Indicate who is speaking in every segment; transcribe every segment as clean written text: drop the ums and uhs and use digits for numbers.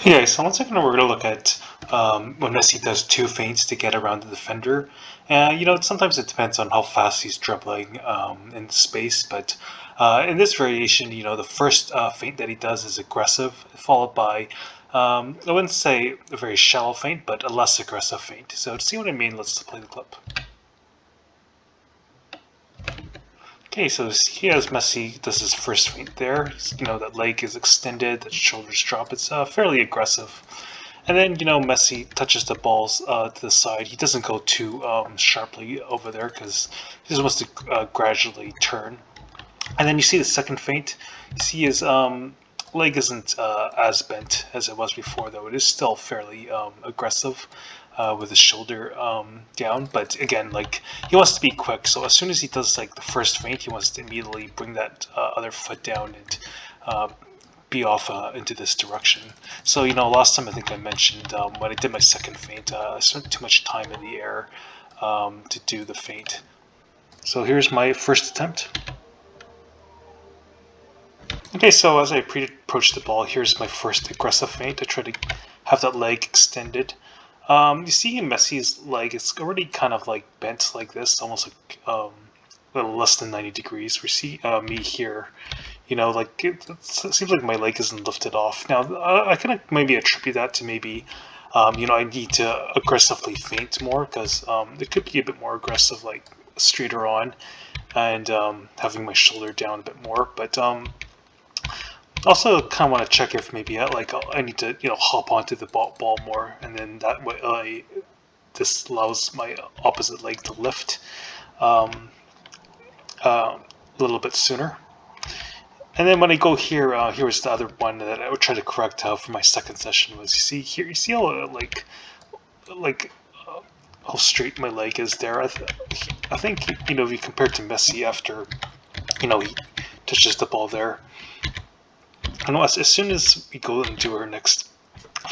Speaker 1: Yeah, so once again, we're going to look at when Messi does two feints to get around the defender. And, sometimes it depends on how fast he's dribbling in space. But in this variation, the first feint that he does is aggressive, followed by, I wouldn't say a very shallow feint, but a less aggressive feint. So to see what I mean, let's play the clip. Okay, so he has Messi does his first feint there. That leg is extended, the shoulders drop. It's fairly aggressive. And then, Messi touches the balls to the side. He doesn't go too sharply over there because he just wants to gradually turn. And then you see the second feint. You see his leg isn't as bent as it was before, though. It is still fairly aggressive with his shoulder down. But again, like, he wants to be quick. So as soon as he does like the first feint, he wants to immediately bring that other foot down and be off into this direction. So, last time I think I mentioned when I did my second feint, I spent too much time in the air to do the feint. So here's my first attempt. Okay, so as I approach the ball, here's my first aggressive feint. I try to have that leg extended. You see Messi's leg, it's already kind of like bent like this, almost like a little less than 90 degrees. We see me here. Like it seems like my leg isn't lifted off. Now, I can maybe attribute that to maybe, I need to aggressively feint more because it could be a bit more aggressive, like straighter on, and having my shoulder down a bit more. But also kind of want to check if maybe I need to hop onto the ball more, and then that way this allows my opposite leg to lift a little bit sooner. And then when I go here, here's the other one that I would try to correct for my second session was you see how like how straight my leg is there. I think if you compare it to Messi after he touches the ball there. And as soon as we go into our next,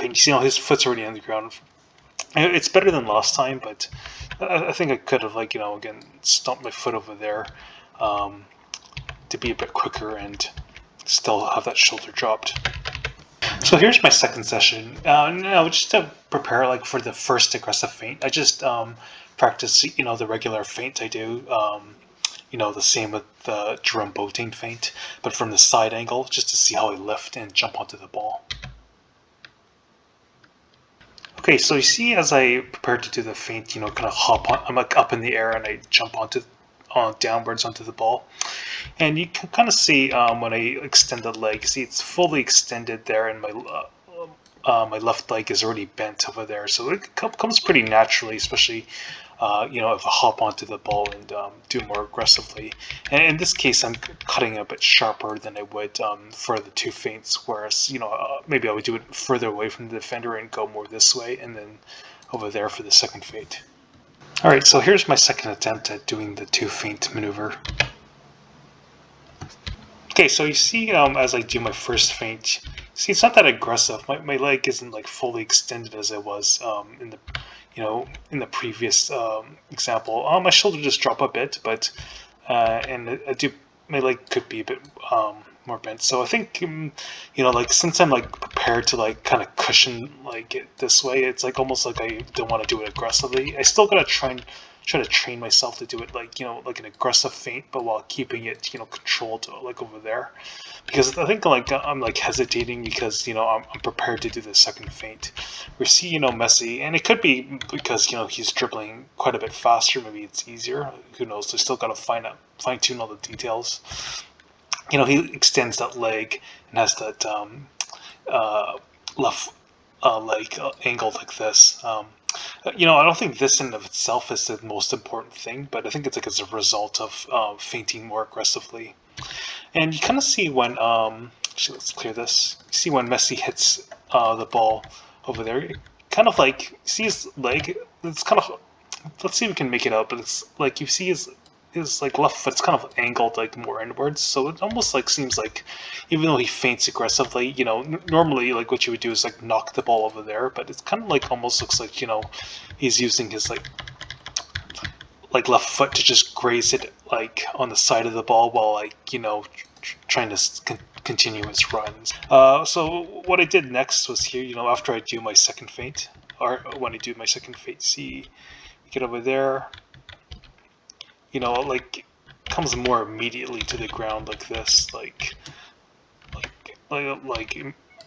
Speaker 1: you see his foot's already on the ground. It's better than last time, but I think I could have again stomped my foot over there. To be a bit quicker and still have that shoulder dropped. So here's my second session. Just to prepare for the first aggressive feint, I just practice the regular feint I do. The same with the Jerome Boateng feint, but from the side angle, just to see how I lift and jump onto the ball. Okay, so you see as I prepare to do the feint, kind of hop on, I'm up in the air and I jump downwards onto the ball. And you can kind of see when I extend the leg, see it's fully extended there, and my left leg is already bent over there. So it comes pretty naturally, especially if I hop onto the ball and do more aggressively. And in this case, I'm cutting a bit sharper than I would for the two feints, whereas maybe I would do it further away from the defender and go more this way, and then over there for the second feint. Alright, so here's my second attempt at doing the two feint maneuver. Okay, so you see as I do my first feint, see it's not that aggressive. My leg isn't fully extended as it was in the previous example. My shoulder just dropped a bit, but and my leg could be a bit more bent. So I think since I'm prepared to kind of cushion it this way, it's almost like I don't want to do it aggressively. I still gotta try to train myself to do it like an aggressive feint, but while keeping it controlled over there, because I think I'm hesitating because I'm prepared to do the second feint. We see Messi, and it could be because he's dribbling quite a bit faster. Maybe it's easier. Who knows? I still gotta fine tune all the details. He extends that leg and has that left leg angled like this. I don't think this in of itself is the most important thing, but I think it's as a result of feinting more aggressively. And you kind of see when, actually let's clear this. You see when Messi hits the ball over there, kind of see his leg. It's kind of, let's see if we can make it out, but it's you see his left foot's kind of angled more inwards, so it almost seems even though he feints aggressively, normally what you would do is knock the ball over there, but it's kind of almost looks like he's using his left foot to just graze it on the side of the ball while trying to continuous runs. So what I did next was here, you know, after I do my second feint, or when I do my second feint, see, get over there, you know, like comes more immediately to the ground like this, like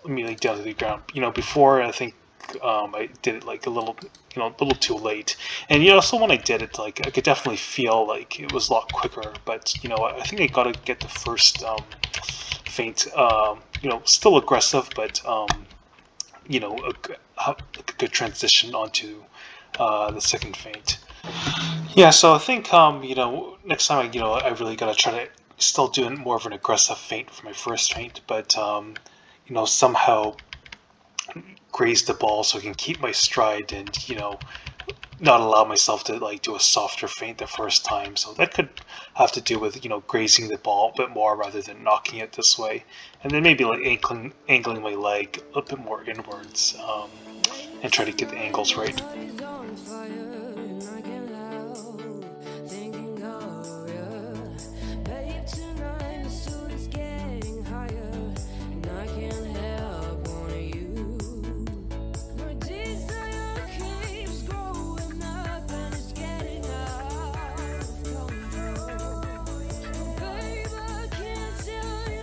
Speaker 1: immediately down to the ground. You know, before I think I did it like a little, you know, a little too late. And you know, so when I did it, like I could definitely feel like it was a lot quicker. But you know, I think I gotta get the first feint. You know, still aggressive, but you know, a good transition onto the second feint. Yeah, so I think you know, next time I really gotta try to still do more of an aggressive feint for my first feint, but you know, somehow graze the ball so I can keep my stride and, you know, not allow myself to like do a softer feint the first time. So that could have to do with, you know, grazing the ball a bit more rather than knocking it this way, and then maybe like angling my leg a bit more inwards, and try to get the angles right.